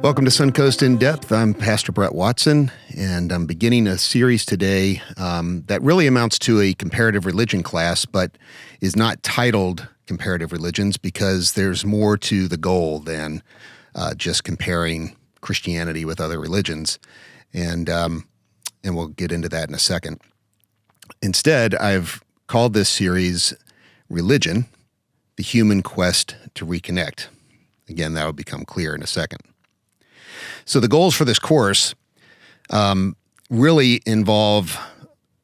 Welcome to Suncoast In Depth. I'm Pastor Brett Watson, and I'm beginning a series today that really amounts to a comparative religion class, but is not titled Comparative Religions because there's more to the goal than just comparing Christianity with other religions, and we'll get into that in a second. Instead, I've called this series Religion, the Human Quest to Reconnect. Again, that will become clear in a second. So the goals for this course really involve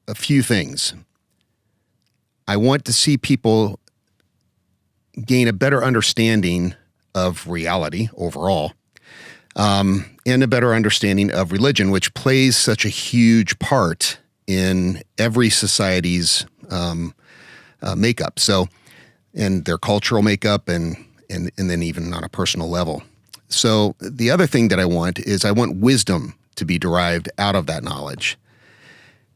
a few things. I want to see people gain a better understanding of reality overall, and a better understanding of religion, which plays such a huge part in every society's makeup. So, and their cultural makeup, and then even on a personal level. So the other thing that I want wisdom to be derived out of that knowledge,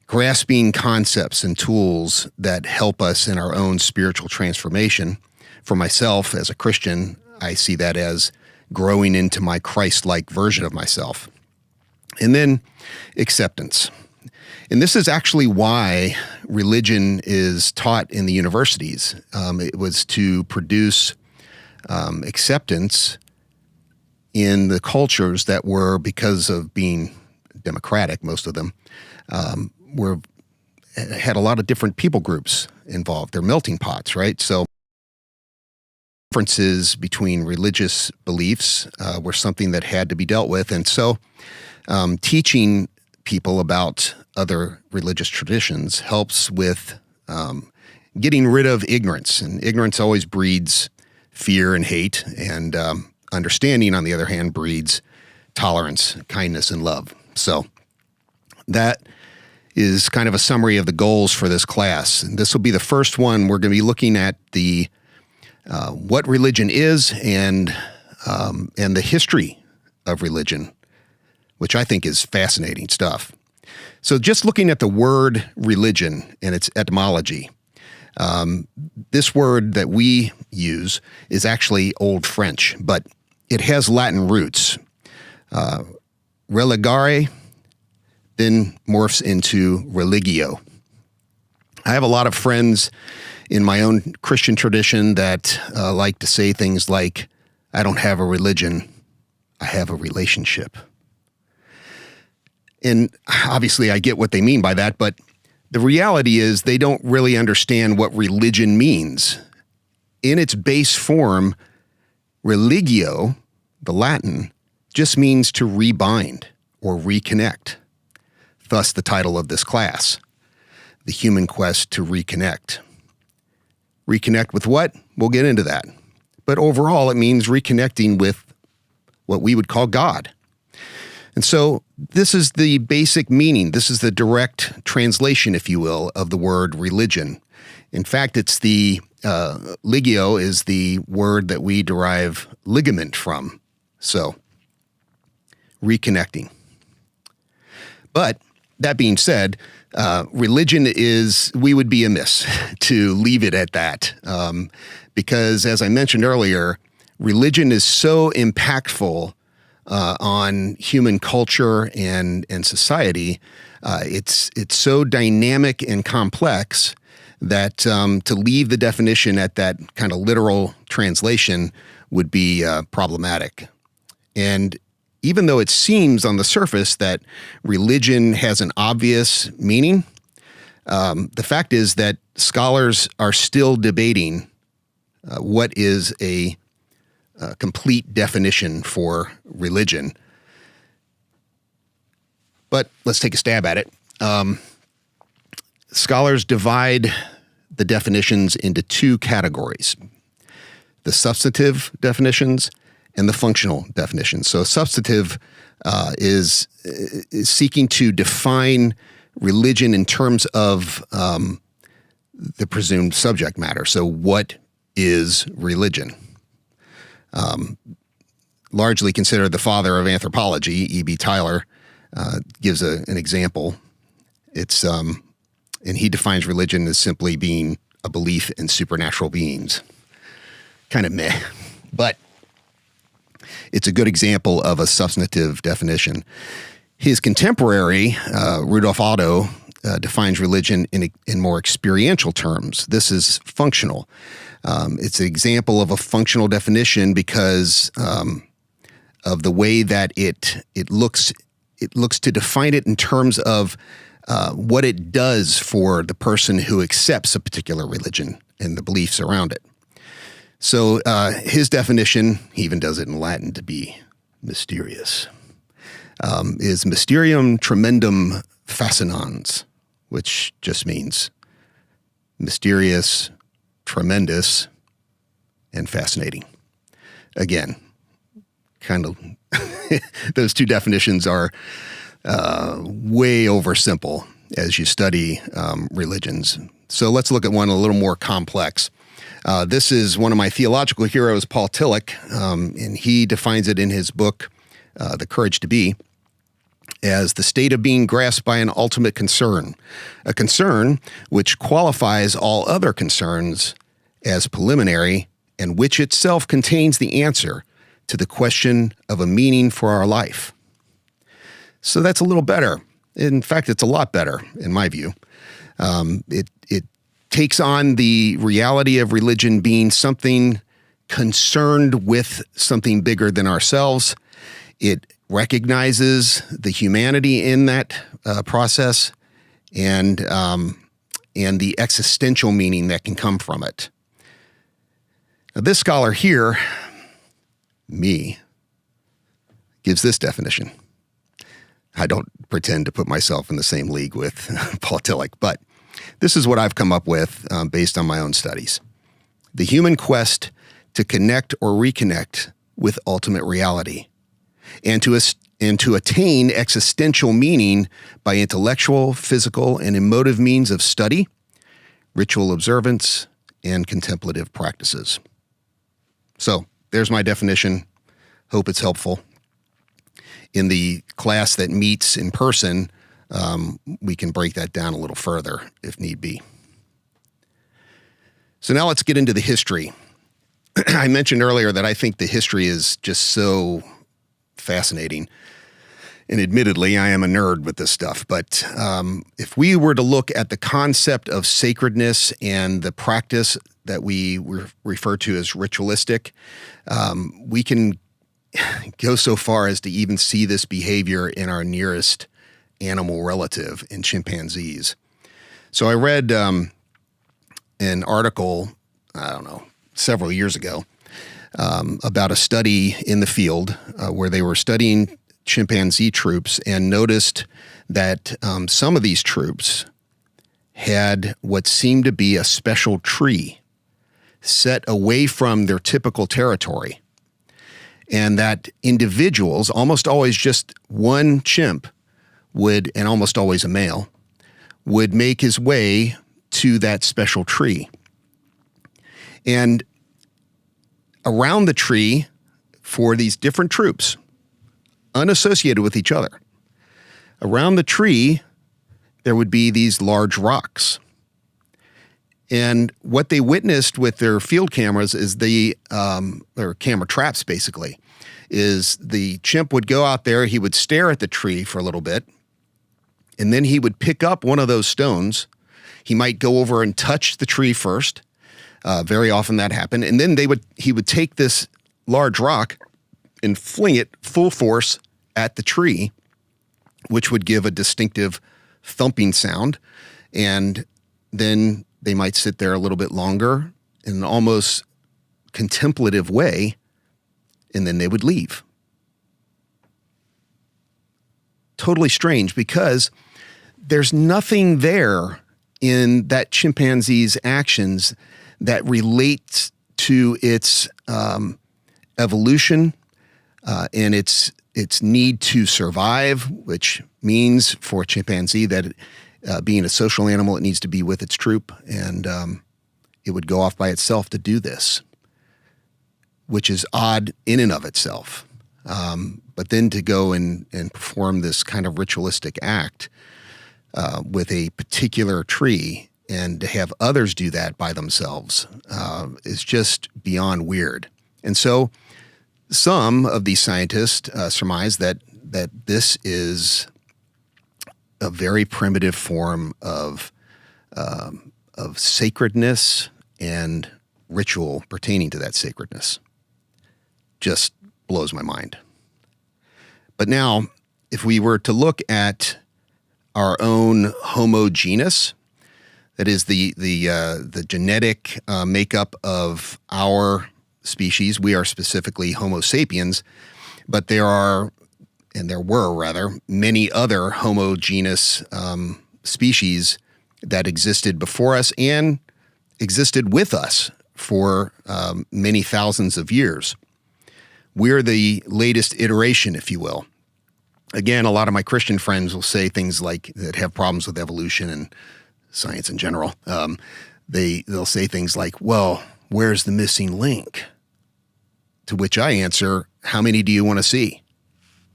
grasping concepts and tools that help us in our own spiritual transformation. For myself as a Christian, I see that as growing into my Christ-like version of myself. And then acceptance. And this is actually why religion is taught in the universities. It was to produce acceptance in the cultures that were, because of being democratic, most of them, had a lot of different people groups involved. They're melting pots, right? So differences between religious beliefs were something that had to be dealt with. And so teaching people about other religious traditions helps with getting rid of ignorance. And ignorance always breeds fear and hate, and understanding, on the other hand, breeds tolerance, kindness, and love. So that is kind of a summary of the goals for this class. And this will be the first one. We're going to be looking at the what religion is and the history of religion, which I think is fascinating stuff. So just looking at the word religion and its etymology, this word that we use is actually Old French, but it has Latin roots. Religare then morphs into religio. I have a lot of friends in my own Christian tradition that like to say things like, I don't have a religion, I have a relationship. And obviously I get what they mean by that, but the reality is they don't really understand what religion means. In its base form, religio, the Latin, just means to rebind or reconnect. Thus the title of this class, The Human Quest to Reconnect. Reconnect with what? We'll get into that. But overall, it means reconnecting with what we would call God. And so this is the basic meaning. This is the direct translation, if you will, of the word religion. In fact, it's the ligio is the word that we derive ligament from. So reconnecting. But that being said, religion we would be amiss to leave it at that. Because as I mentioned earlier, religion is so impactful on human culture and society. It's so dynamic and complex that to leave the definition at that kind of literal translation would be problematic. And even though it seems on the surface that religion has an obvious meaning, the fact is that scholars are still debating what is a complete definition for religion. But let's take a stab at it. Scholars divide the definitions into two categories: the substantive definitions and the functional definitions. So substantive is seeking to define religion in terms of the presumed subject matter. So what is religion? Largely considered the father of anthropology, E.B. Tyler, gives an example. It's and he defines religion as simply being a belief in supernatural beings. Kind of meh. But It's a good example of a substantive definition. His contemporary, Rudolf Otto, defines religion in more experiential terms. This is functional. It's an example of a functional definition because of the way that it looks. It looks to define it in terms of what it does for the person who accepts a particular religion and the beliefs around it. So his definition, he even does it in Latin to be mysterious, is mysterium tremendum fascinans, which just means mysterious, tremendous, and fascinating. Again, kind of those two definitions are way over simple as you study religions. So let's look at one a little more complex. This is one of my theological heroes, Paul Tillich, and he defines it in his book, The Courage to Be, as the state of being grasped by an ultimate concern, a concern which qualifies all other concerns as preliminary and which itself contains the answer to the question of a meaning for our life. So that's a little better. In fact, it's a lot better, in my view. It takes on the reality of religion being something concerned with something bigger than ourselves. It recognizes the humanity in that process and the existential meaning that can come from it. Now, this scholar here, me, gives this definition. I don't pretend to put myself in the same league with Paul Tillich, but this is what I've come up with based on my own studies. The human quest to connect or reconnect with ultimate reality and to attain existential meaning by intellectual, physical, and emotive means of study, ritual observance, and contemplative practices. So there's my definition. Hope it's helpful. In the class that meets in person, we can break that down a little further if need be. So now let's get into the history. I mentioned earlier that I think the history is just so fascinating. And admittedly, I am a nerd with this stuff. But if we were to look at the concept of sacredness and the practice that we refer to as ritualistic, we can go so far as to even see this behavior in our nearest animal relative, in chimpanzees. So I read an article, several years ago, about a study in the field where they were studying chimpanzee troops and noticed that some of these troops had what seemed to be a special tree set away from their typical territory. And that individuals, almost always just one chimp would, and almost always a male, would make his way to that special tree. And around the tree, for these different troops, unassociated with each other, around the tree, there would be these large rocks. And what they witnessed with their field cameras is or camera traps basically, is the chimp would go out there, he would stare at the tree for a little bit, and then he would pick up one of those stones. He might go over and touch the tree first. Very often that happened. And then he would take this large rock and fling it full force at the tree, which would give a distinctive thumping sound. And then they might sit there a little bit longer in an almost contemplative way, and then they would leave. Totally strange, because there's nothing there in that chimpanzee's actions that relates to its evolution and its need to survive, which means for a chimpanzee that being a social animal, it needs to be with its troop, and it would go off by itself to do this, which is odd in and of itself. But then to go and perform this kind of ritualistic act with a particular tree and to have others do that by themselves is just beyond weird. And so Some of these scientists surmise that this is a very primitive form of sacredness and ritual pertaining to that sacredness. Just blows my mind. But now, if we were to look at our own Homo genus, that is the genetic makeup of our species, we are specifically Homo sapiens, but there were many other Homo genus species that existed before us and existed with us for many thousands of years. We're the latest iteration, if you will. Again, a lot of my Christian friends will say things like that have problems with evolution and science in general. They'll say things like, well, where's the missing link? To which I answer, how many do you want to see?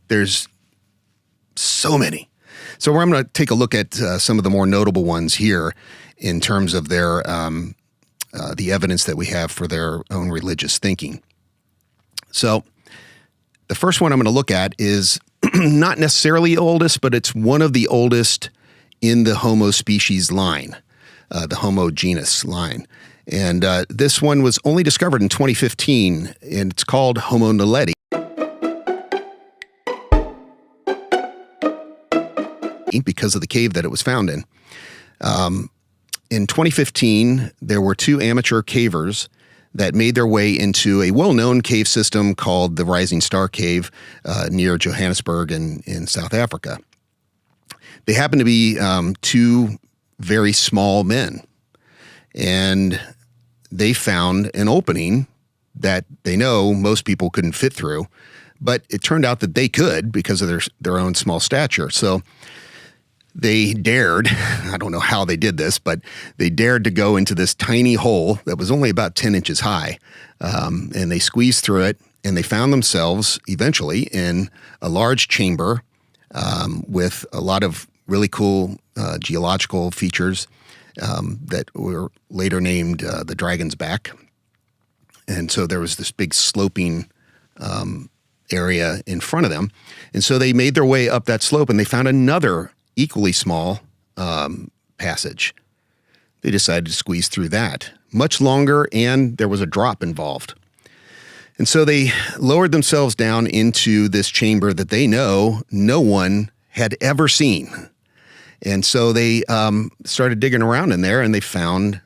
There's so many. So I'm going to take a look at some of the more notable ones here in terms of their the evidence that we have for their own religious thinking. So the first one I'm going to look at is not necessarily oldest, but it's one of the oldest in the Homo species line, the Homo genus line. And this one was only discovered in 2015, and it's called Homo naledi. Because of the cave that it was found in. In 2015, there were two amateur cavers that made their way into a well-known cave system called the Rising Star Cave near Johannesburg in South Africa. They happened to be two very small men, and they found an opening that they know most people couldn't fit through, but it turned out that they could because of their own small stature. So they dared, I don't know how they did this, but they dared to go into this tiny hole that was only about 10 inches high, and they squeezed through it, and they found themselves eventually in a large chamber with a lot of really cool geological features that were later named the Dragon's Back. And so there was this big sloping area in front of them. And so they made their way up that slope, and they found another equally small passage. They decided to squeeze through that. Much longer, and there was a drop involved. And so they lowered themselves down into this chamber that they know no one had ever seen. And so they started digging around in there, and they found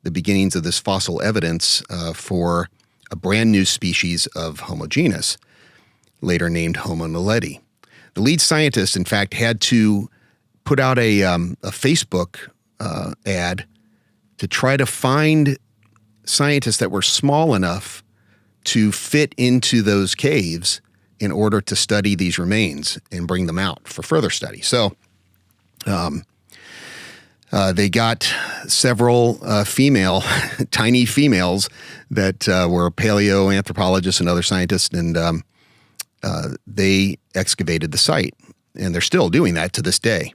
the beginnings of this fossil evidence for a brand new species of Homo genus, later named Homo naledi. The lead scientist, in fact, had to put out a Facebook ad to try to find scientists that were small enough to fit into those caves in order to study these remains and bring them out for further study. So they got several tiny females that were paleoanthropologists and other scientists, and they excavated the site, and they're still doing that to this day.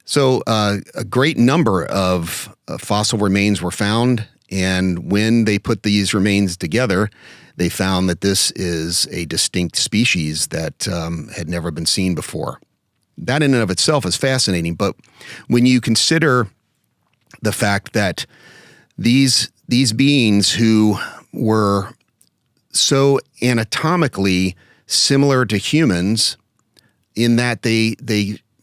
So a great number of fossil remains were found, and when they put these remains together, they found that this is a distinct species that had never been seen before. That in and of itself is fascinating, but when you consider the fact that these beings who were so anatomically similar to humans in that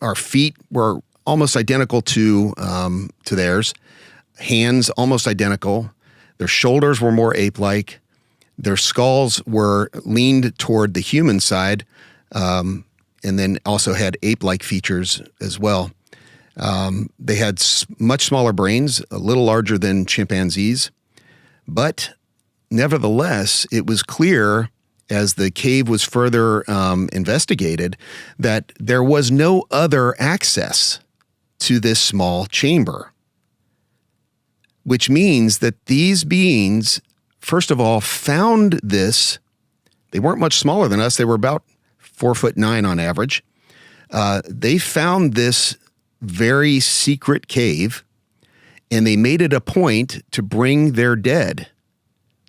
our feet were almost identical to theirs, hands almost identical, their shoulders were more ape-like, their skulls were leaned toward the human side, and then also had ape-like features as well. They had much smaller brains, a little larger than chimpanzees, but nevertheless, it was clear as the cave was further investigated that there was no other access to this small chamber, which means that these beings, first of all, found this. They weren't much smaller than us. They were about 4'9" on average. They found this very secret cave, and they made it a point to bring their dead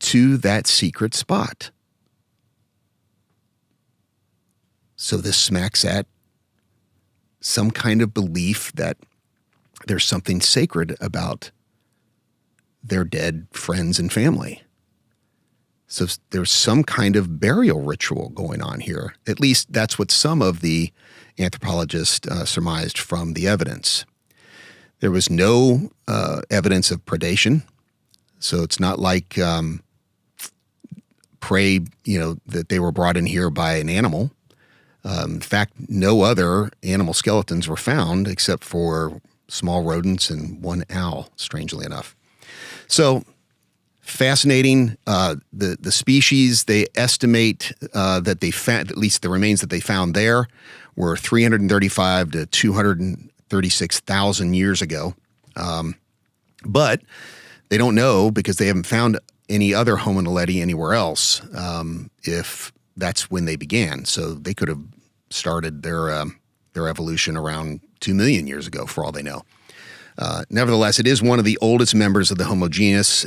to that secret spot. So this smacks at some kind of belief that there's something sacred about their dead friends and family. So there's some kind of burial ritual going on here. At least that's what some of the anthropologists surmised from the evidence. There was no evidence of predation. So it's not like prey, that they were brought in here by an animal. In fact, no other animal skeletons were found except for small rodents and one owl, strangely enough. So fascinating. The species, they estimate that they found, at least the remains that they found there, were 335 to 236,000 years ago. But they don't know, because they haven't found any other Homo naledi anywhere else, if that's when they began. So they could have started their evolution around 2 million years ago, for all they know. Nevertheless, it is one of the oldest members of the Homo genus,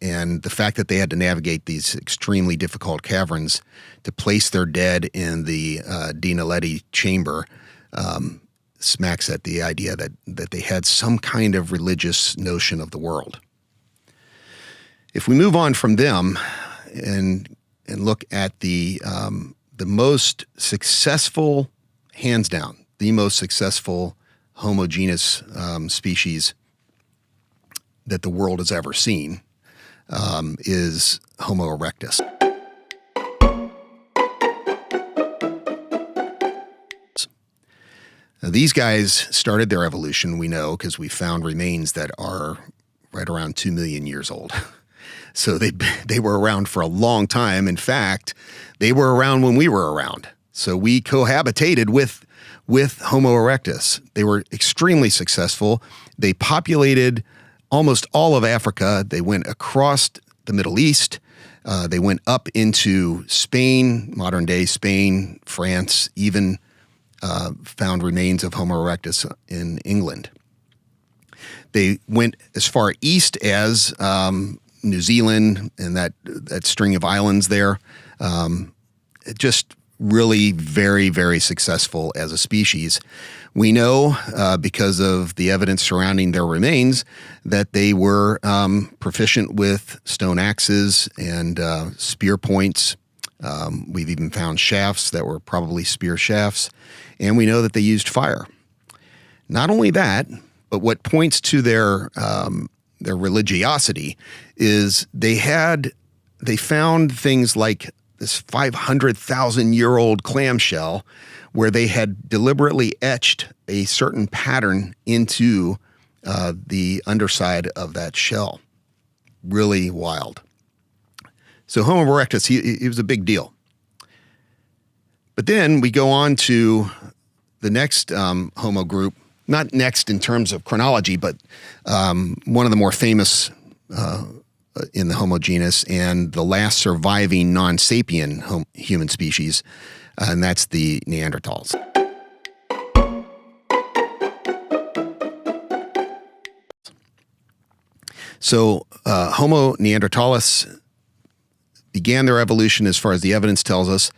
and the fact that they had to navigate these extremely difficult caverns to place their dead in the Di Naledi chamber smacks at the idea that they had some kind of religious notion of the world. If we move on from them and look at the most successful, hands down, the most successful Homo genus species that the world has ever seen is Homo erectus. Now, these guys started their evolution, we know, because we found remains that are right around 2 million years old. So they were around for a long time. In fact, they were around when we were around. So we cohabitated with Homo erectus. They were extremely successful. They populated almost all of Africa. They went across the Middle East. They went up into Spain, modern-day Spain, France, even found remains of Homo erectus in England. They went as far east as New Zealand and that string of islands there. Just really very, very successful as a species. We know, because of the evidence surrounding their remains, that they were proficient with stone axes and spear points. We've even found shafts that were probably spear shafts, and we know that they used fire. Not only that, but what points to their religiosity is they found things like this 500,000-year-old clamshell where they had deliberately etched a certain pattern into the underside of that shell. Really wild. So Homo erectus, he was a big deal. But then we go on to the next Homo group, not next in terms of chronology, but one of the more famous in the Homo genus and the last surviving non-sapien human species, and that's the Neanderthals. So Homo neanderthalis began their evolution, as far as the evidence tells us,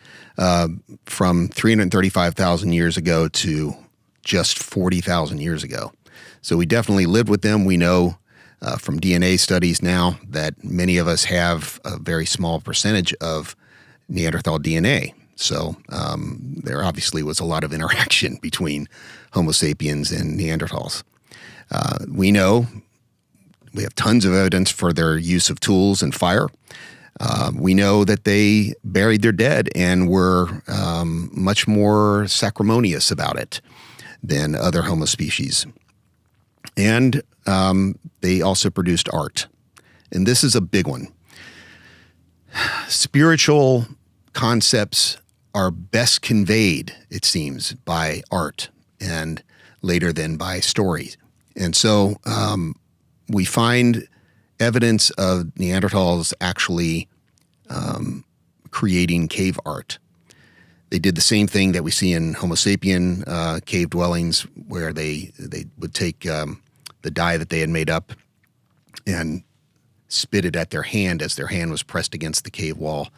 from 335,000 years ago to just 40,000 years ago. So we definitely lived with them. We know from DNA studies now that many of us have a very small percentage of Neanderthal DNA. So there obviously was a lot of interaction between Homo sapiens and Neanderthals. We know we have tons of evidence for their use of tools and fire. We know that they buried their dead and were much more acrimonious about it than other Homo species. And they also produced art. And this is a big one. Spiritual concepts are best conveyed, it seems, by art and later then by stories. And so we find evidence of Neanderthals actually creating cave art. They did the same thing that we see in Homo sapien cave dwellings, where they would take the dye that they had made up and spit it at their hand as their hand was pressed against the cave wall,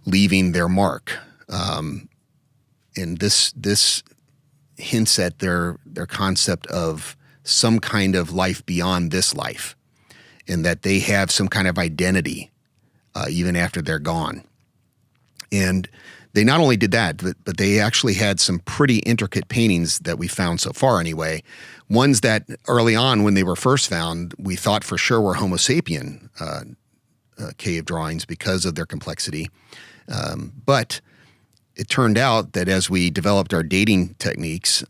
leaving their mark. this hints at their concept of some kind of life beyond this life, and that they have some kind of identity even after they're gone. And they not only did that, but they actually had some pretty intricate paintings that we found so far anyway. Ones that early on when they were first found, we thought for sure were Homo sapien cave drawings because of their complexity. But it turned out that as we developed our dating techniques,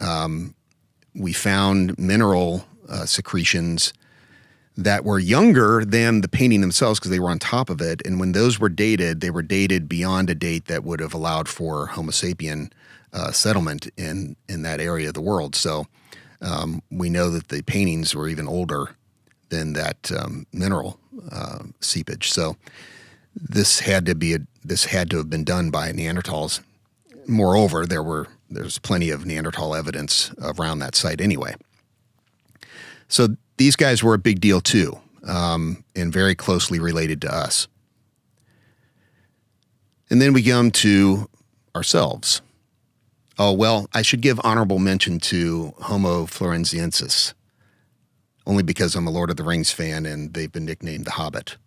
we found mineral secretions that were younger than the painting themselves because they were on top of it. And when those were dated, they were dated beyond a date that would have allowed for Homo sapien settlement in that area of the world. So we know that the paintings were even older than that mineral seepage. So this had to have been done by Neanderthals. Moreover, there's plenty of Neanderthal evidence around that site anyway. So these guys were a big deal too, and very closely related to us. And then we come to ourselves. Oh, well, I should give honorable mention to Homo floresiensis, only because I'm a Lord of the Rings fan and they've been nicknamed the Hobbit.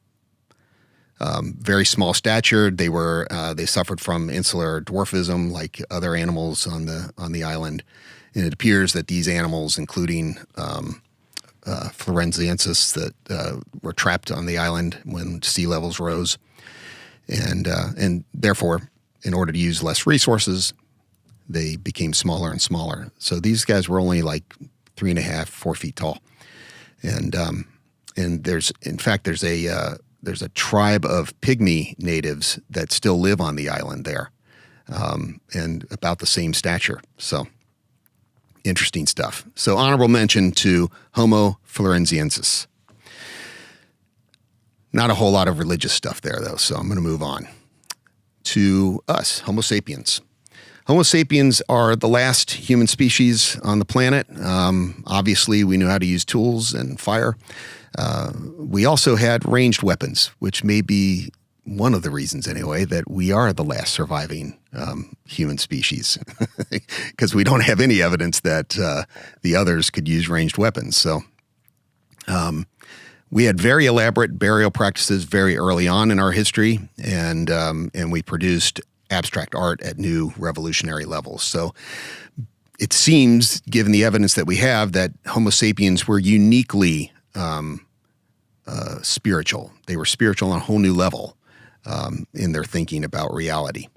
Very small stature. They suffered from insular dwarfism like other animals on the island. And it appears that these animals, including floresiensis, that were trapped on the island when sea levels rose, and therefore, in order to use less resources, they became smaller and smaller. So these guys were only like 3.5, 4 feet tall, and there's a tribe of pygmy natives that still live on the island there, and about the same stature. So interesting stuff. So honorable mention to Homo floresiensis. Not a whole lot of religious stuff there, though, so I'm going to move on to us, Homo sapiens. Homo sapiens are the last human species on the planet. Obviously, we knew how to use tools and fire. We also had ranged weapons, which may be one of the reasons anyway that we are the last surviving human species, because we don't have any evidence that the others could use ranged weapons. So we had very elaborate burial practices very early on in our history, and we produced abstract art at new revolutionary levels. So it seems, given the evidence that we have, that Homo sapiens were uniquely spiritual. They were spiritual on a whole new level in their thinking about reality.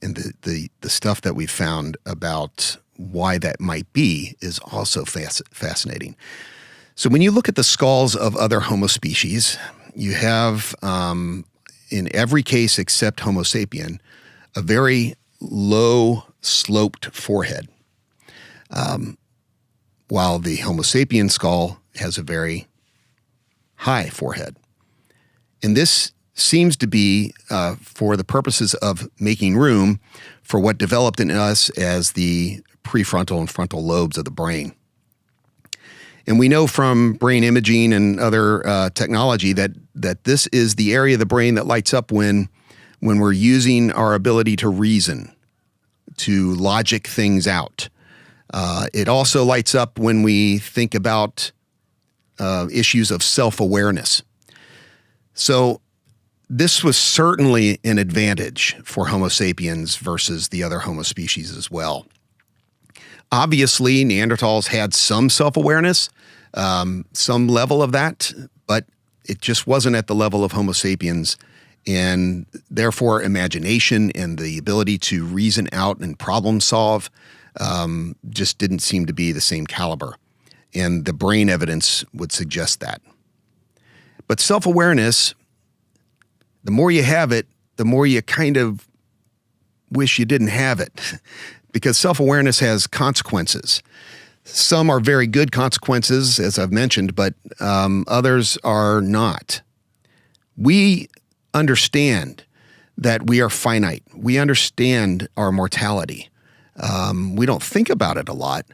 And the stuff that we found about why that might be is also fascinating. So when you look at the skulls of other Homo species, you have, in every case except Homo sapien, a very low sloped forehead, while the Homo sapien skull has a very high forehead. And this seems to be for the purposes of making room for what developed in us as the prefrontal and frontal lobes of the brain. And we know from brain imaging and other technology that this is the area of the brain that lights up when we're using our ability to reason, to logic things out. It also lights up when we think about issues of self-awareness. So this was certainly an advantage for Homo sapiens versus the other Homo species as well. Obviously, Neanderthals had some self-awareness, some level of that, but it just wasn't at the level of Homo sapiens, and therefore imagination and the ability to reason out and problem solve just didn't seem to be the same caliber. And the brain evidence would suggest that. But self-awareness, the more you have it, the more you kind of wish you didn't have it, because self-awareness has consequences. Some are very good consequences, as I've mentioned, but others are not. We understand that we are finite. We understand our mortality. We don't think about it a lot,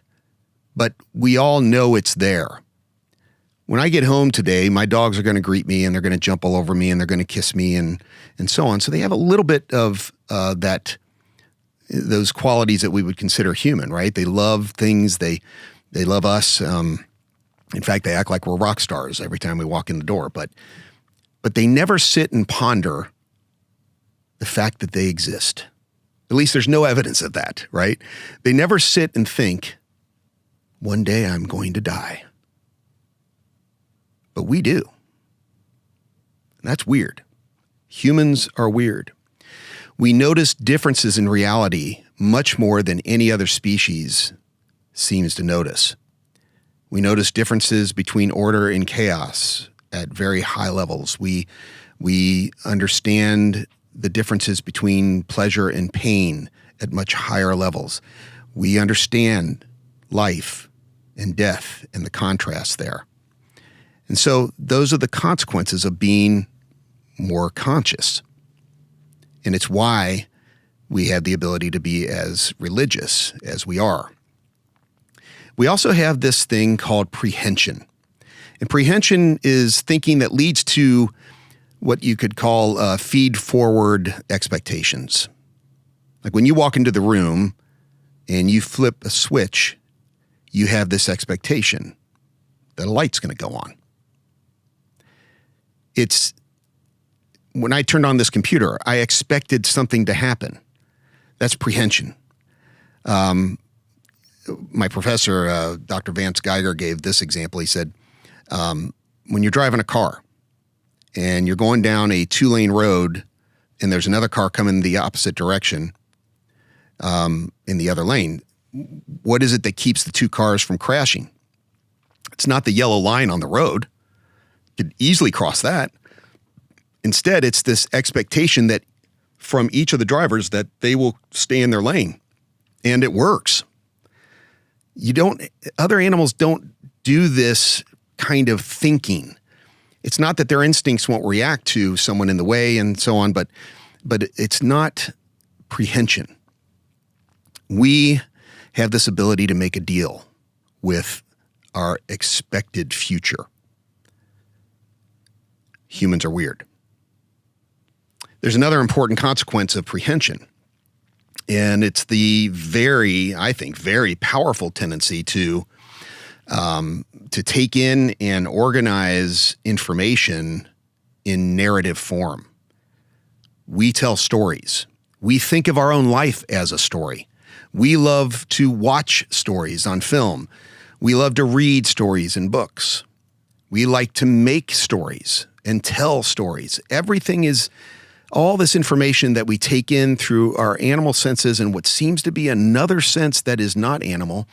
but we all know it's there. When I get home today, my dogs are going to greet me and they're going to jump all over me and they're going to kiss me and so on. So they have a little bit of those qualities that we would consider human, right? They love things. They love us. In fact, they act like we're rock stars every time we walk in the door. But they never sit and ponder the fact that they exist. At least there's no evidence of that, right? They never sit and think, one day I'm going to die. But we do. And that's weird. Humans are weird. We notice differences in reality much more than any other species seems to notice. We notice differences between order and chaos at very high levels. We understand the differences between pleasure and pain at much higher levels. We understand life and death and the contrast there. And so those are the consequences of being more conscious. And it's why we have the ability to be as religious as we are. We also have this thing called prehension. And prehension is thinking that leads to what you could call feed-forward expectations. Like when you walk into the room and you flip a switch, you have this expectation that a light's going to go on. It's when I turned on this computer, I expected something to happen. That's prehension. My professor, Dr. Vance Geiger, gave this example. He said, when you're driving a car and you're going down a 2-lane road and there's another car coming the opposite direction in the other lane, what is it that keeps the two cars from crashing? It's not the yellow line on the road. You could easily cross that. Instead, it's this expectation that from each of the drivers that they will stay in their lane. And it works. Other animals don't do this kind of thinking. It's not that their instincts won't react to someone in the way and so on, but it's not prehension. We have this ability to make a deal with our expected future. Humans are weird. There's another important consequence of prehension, and it's the very powerful tendency to take in and organize information in narrative form. We tell stories. We think of our own life as a story. We love to watch stories on film. We love to read stories in books. We like to make stories and tell stories. Everything is all this information that we take in through our animal senses and what seems to be another sense that is not animal,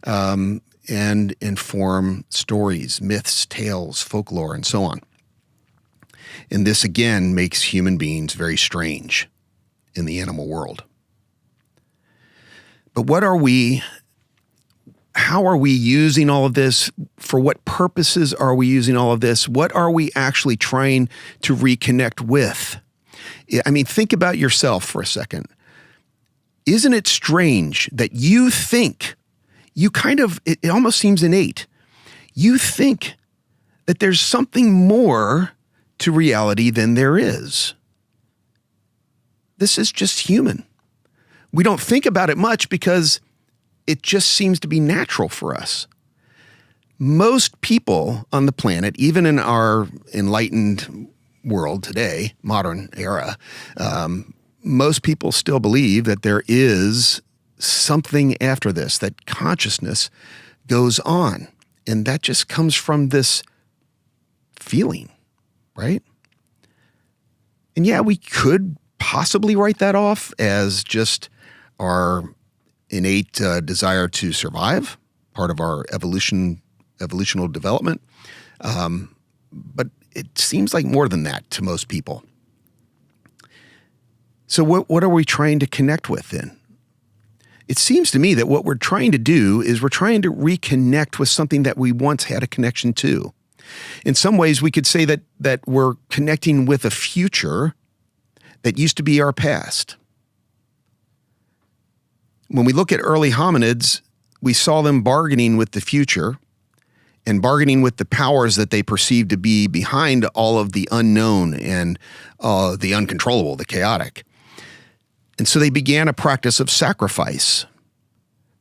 and inform stories, myths, tales, folklore, and so on. And this, again, makes human beings very strange in the animal world. But how are we using all of this? For what purposes are we using all of this? What are we actually trying to reconnect with? I mean, think about yourself for a second. Isn't it strange that you think, it almost seems innate, you think that there's something more to reality than there is? This is just human. We don't think about it much because it just seems to be natural for us. Most people on the planet, even in our enlightened world today, modern era, most people still believe that there is something after this, that consciousness goes on. And that just comes from this feeling, right? And yeah, we could possibly write that off as just our innate desire to survive, part of our evolutional development. But it seems like more than that to most people. So what are we trying to connect with then? It seems to me that what we're trying to do is we're trying to reconnect with something that we once had a connection to. In some ways, we could say that we're connecting with a future that used to be our past. When we look at early hominids, we saw them bargaining with the future and bargaining with the powers that they perceived to be behind all of the unknown and the uncontrollable, the chaotic. And so they began a practice of sacrifice.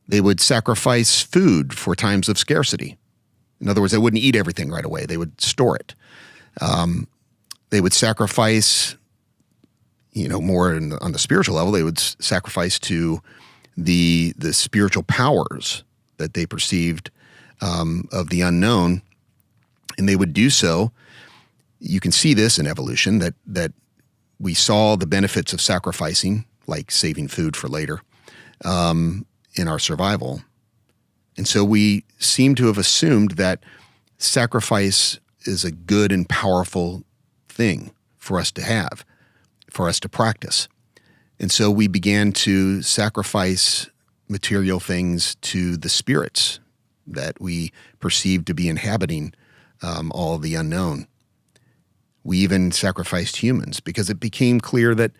They would sacrifice food for times of scarcity. In other words, they wouldn't eat everything right away. They would store it. They would sacrifice, more on the spiritual level, they would sacrifice to the spiritual powers that they perceived of the unknown. And they would do so. You can see this in evolution, that we saw the benefits of sacrificing, like saving food for later, in our survival. And so we seem to have assumed that sacrifice is a good and powerful thing for us to have, for us to practice. And so we began to sacrifice material things to the spirits that we perceived to be inhabiting all of the unknown. We even sacrificed humans because it became clear that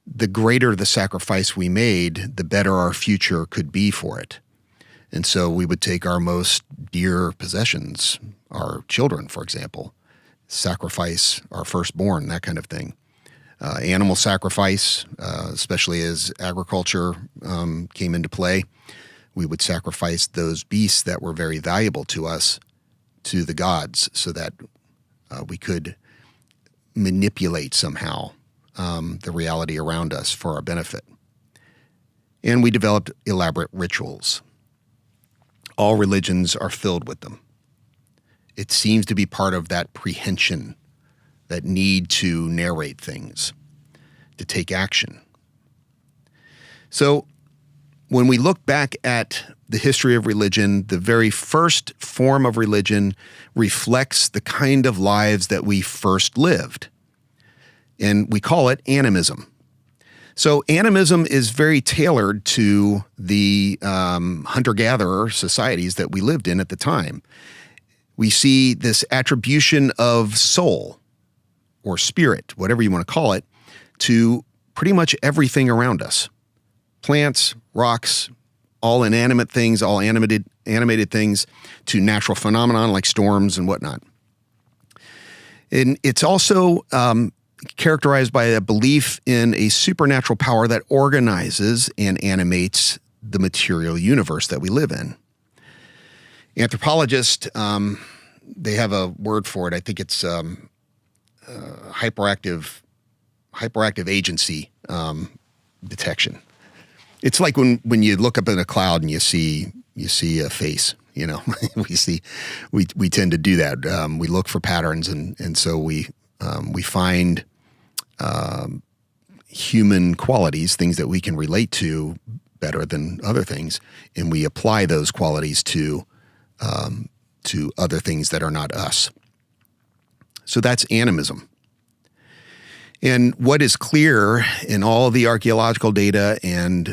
the greater the sacrifice we made, the better our future could be for it. And so we would take our most dear possessions, our children, for example, sacrifice our firstborn, that kind of thing. Animal sacrifice, especially as agriculture came into play, we would sacrifice those beasts that were very valuable to us to the gods so that we could manipulate somehow the reality around us for our benefit. And we developed elaborate rituals. All religions are filled with them. It seems to be part of that prehension, that need to narrate things, to take action. So when we look back at the history of religion, the very first form of religion reflects the kind of lives that we first lived. And we call it animism. So animism is very tailored to the hunter-gatherer societies that we lived in at the time. We see this attribution of soul or spirit, whatever you want to call it, to pretty much everything around us. Plants, rocks, all inanimate things, all animated things, to natural phenomenon like storms and whatnot. And it's also characterized by a belief in a supernatural power that organizes and animates the material universe that we live in. Anthropologists, they have a word for it. I think it's hyperactive agency detection. It's like when you look up in a cloud and you see a face. we tend to do that. We look for patterns, and so we find human qualities, things that we can relate to better than other things, and we apply those qualities to other things that are not us. So that's animism. And what is clear in all the archaeological data and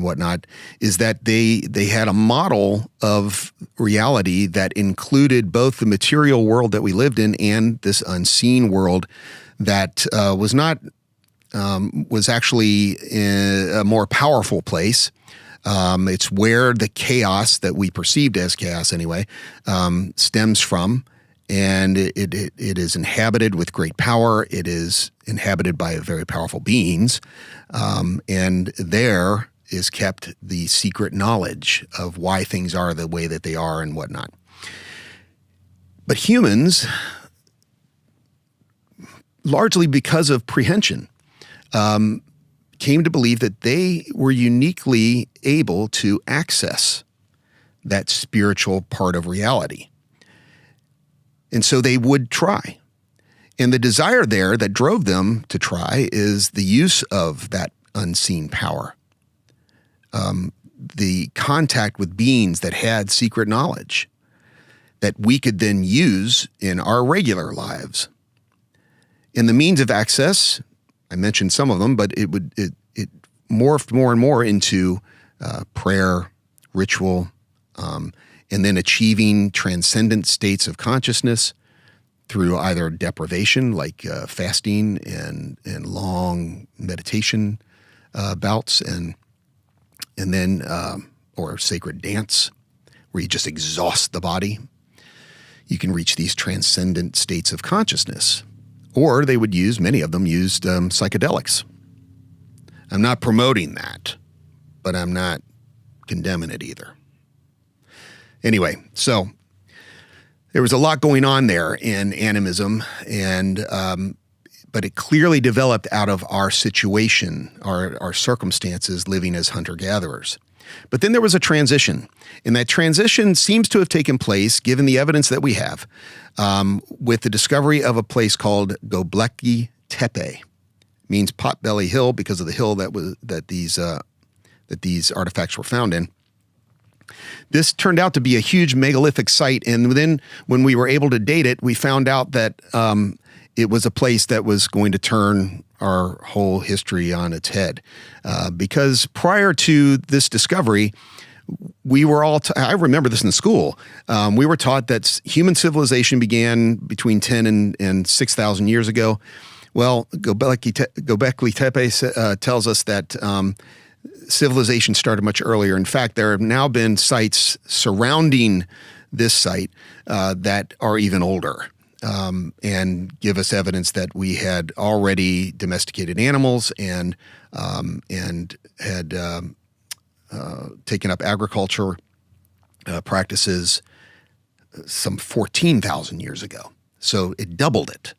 whatnot is that they had a model of reality that included both the material world that we lived in and this unseen world that was actually a more powerful place. It's where the chaos that we perceived as chaos anyway stems from. And it is inhabited with great power. It is inhabited by very powerful beings. And there is kept the secret knowledge of why things are the way that they are and whatnot. But humans, largely because of prehension, came to believe that they were uniquely able to access that spiritual part of reality. And so they would try. And the desire there that drove them to try is the use of that unseen power. The contact with beings that had secret knowledge that we could then use in our regular lives. And the means of access, I mentioned some of them, but it morphed more and more into prayer, ritual, and then achieving transcendent states of consciousness through either deprivation, like fasting and long meditation bouts, and then or sacred dance, where you just exhaust the body. You can reach these transcendent states of consciousness. Or they would use, many of them used psychedelics. I'm not promoting that, but I'm not condemning it either. Anyway, so there was a lot going on there in animism, and but it clearly developed out of our situation, our circumstances living as hunter-gatherers. But then there was a transition, and that transition seems to have taken place, given the evidence that we have, with the discovery of a place called Göbekli Tepe. It means Potbelly Hill because of the hill that these artifacts were found in. This turned out to be a huge megalithic site, and then when we were able to date it, we found out that it was a place that was going to turn our whole history on its head. Because prior to this discovery, we were all, I remember this in school, we were taught that human civilization began between 10 and 6,000 years ago. Well, Göbekli Tepe tells us that civilization started much earlier. In fact, there have now been sites surrounding this site that are even older. And give us evidence that we had already domesticated animals and had taken up agriculture practices some 14,000 years ago. So it doubled it.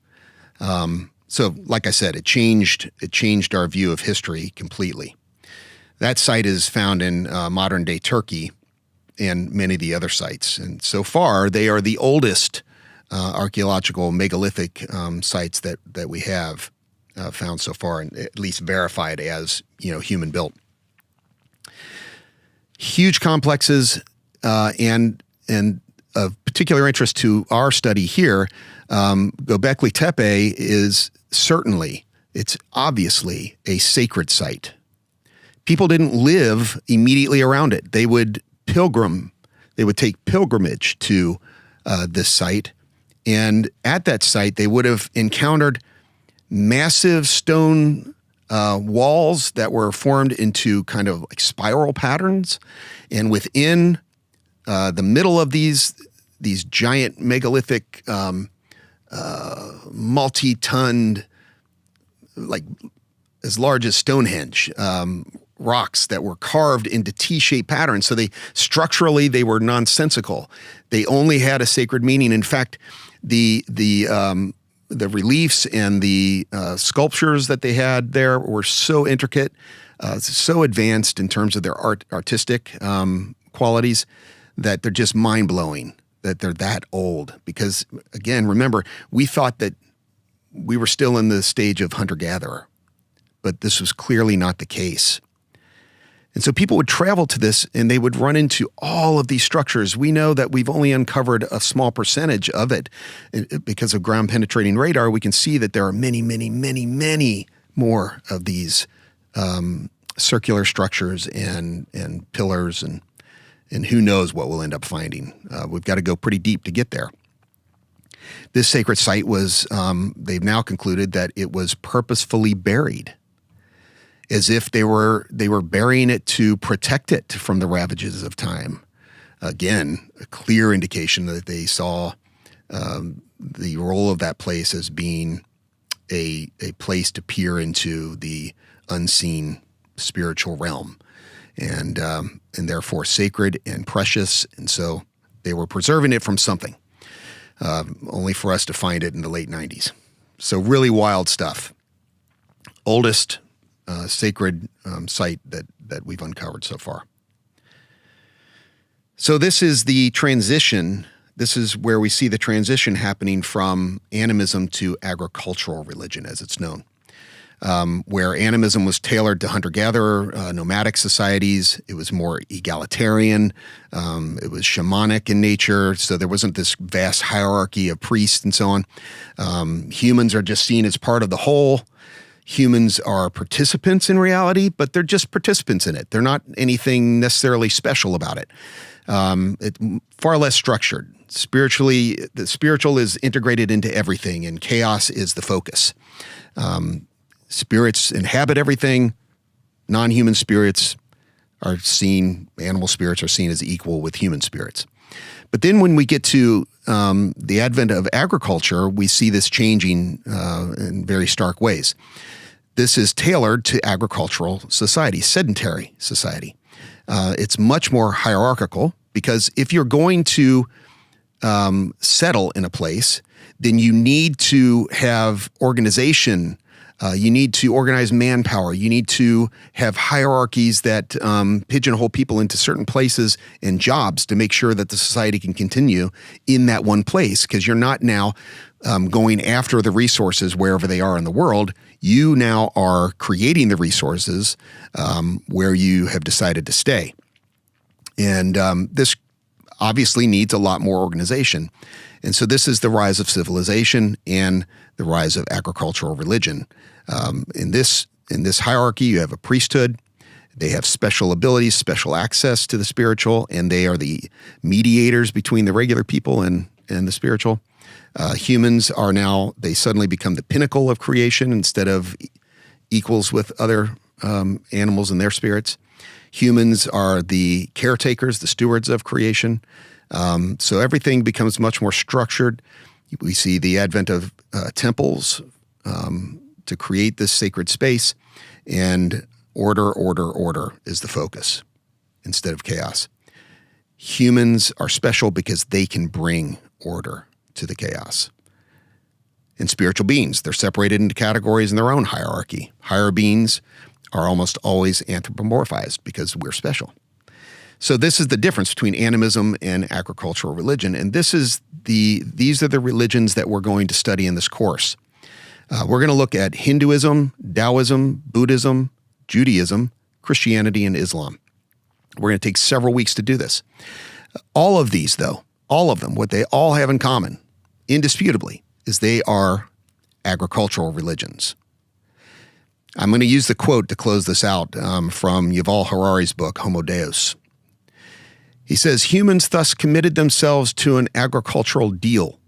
So, like I said, it changed our view of history completely. That site is found in modern-day Turkey and many of the other sites. And so far, they are the oldest archaeological megalithic sites that we have found so far, and at least verified as human built. Huge complexes, and of particular interest to our study here, Göbekli Tepe is it's obviously a sacred site. People didn't live immediately around it. They would take pilgrimage to this site. And at that site, they would have encountered massive stone walls that were formed into kind of like spiral patterns. And within the middle of these giant megalithic, multi-ton, like as large as Stonehenge, rocks that were carved into T-shaped patterns. So structurally they were nonsensical. They only had a sacred meaning. In fact, the reliefs and the sculptures that they had there were so intricate, so advanced in terms of their artistic qualities, that they're just mind-blowing that they're that old. Because again, remember, we thought that we were still in the stage of hunter-gatherer, but this was clearly not the case. And so people would travel to this and they would run into all of these structures. We know that we've only uncovered a small percentage of it. Because of ground penetrating radar, we can see that there are many, many, many, many more of these circular structures and pillars, and who knows what we'll end up finding. We've got to go pretty deep to get there. This sacred site was, they've now concluded that it was purposefully buried, as if they were burying it to protect it from the ravages of time. Again, a clear indication that they saw the role of that place as being a place to peer into the unseen spiritual realm, and therefore sacred and precious. And so they were preserving it from something, only for us to find it in the late 90s. So really wild stuff. Oldest sacred site that we've uncovered so far. So this is the transition. This is where we see the transition happening from animism to agricultural religion, as it's known, where animism was tailored to hunter-gatherer, nomadic societies. It was more egalitarian. It was shamanic in nature, so there wasn't this vast hierarchy of priests and so on. Humans are just seen as part of the whole. Humans are participants in reality, but they're just participants in it. They're not anything necessarily special about it. It's far less structured. Spiritually, the spiritual is integrated into everything, and chaos is the focus. Spirits inhabit everything. Non-human spirits are seen, animal spirits are seen as equal with human spirits. But then when we get to the advent of agriculture, we see this changing in very stark ways. This is tailored to agricultural society, sedentary society. It's much more hierarchical because if you're going to settle in a place, then you need to have organization. You need to organize manpower. You need to have hierarchies that pigeonhole people into certain places and jobs to make sure that the society can continue in that one place, because you're not now going after the resources wherever they are in the world. You now are creating the resources where you have decided to stay. And this obviously needs a lot more organization. And so this is the rise of civilization and the rise of agricultural religion. In this hierarchy, you have a priesthood. They have special abilities, special access to the spiritual, and they are the mediators between the regular people and the spiritual. Humans are now, they suddenly become the pinnacle of creation instead of equals with other animals and their spirits. Humans are the caretakers, the stewards of creation. So everything becomes much more structured. We see the advent of temples to create this sacred space, and order is the focus instead of chaos. Humans are special because they can bring order to the chaos. And spiritual beings, they're separated into categories in their own hierarchy. Higher beings are almost always anthropomorphized because we're special. So this is the difference between animism and agricultural religion. And these are the religions that we're going to study in this course. We're going to look at Hinduism, Taoism, Buddhism, Judaism, Christianity, and Islam. We're going to take several weeks to do this. All of these, though, all of them, what they all have in common, indisputably, is they are agricultural religions. I'm going to use the quote to close this out from Yuval Harari's book, Homo Deus. He says, "Humans thus committed themselves to an agricultural deal.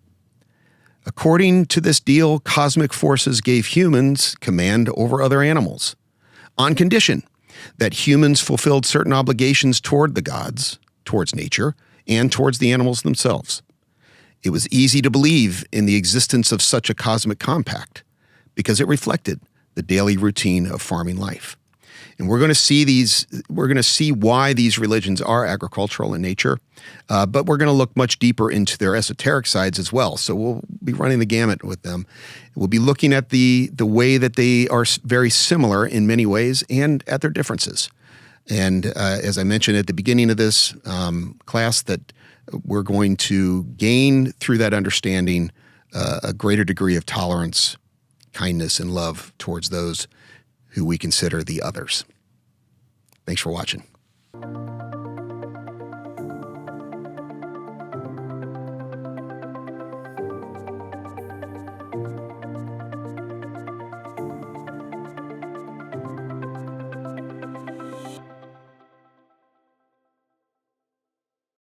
According to this deal, cosmic forces gave humans command over other animals, on condition that humans fulfilled certain obligations toward the gods, towards nature, and towards the animals themselves. It was easy to believe in the existence of such a cosmic compact because it reflected the daily routine of farming life." And we're going to see why these religions are agricultural in nature, but we're going to look much deeper into their esoteric sides as well. So we'll be running the gamut with them. We'll be looking at the way that they are very similar in many ways and at their differences. And as I mentioned at the beginning of this class, that we're going to gain through that understanding a greater degree of tolerance, kindness, and love towards those who we consider the others. Thanks for watching.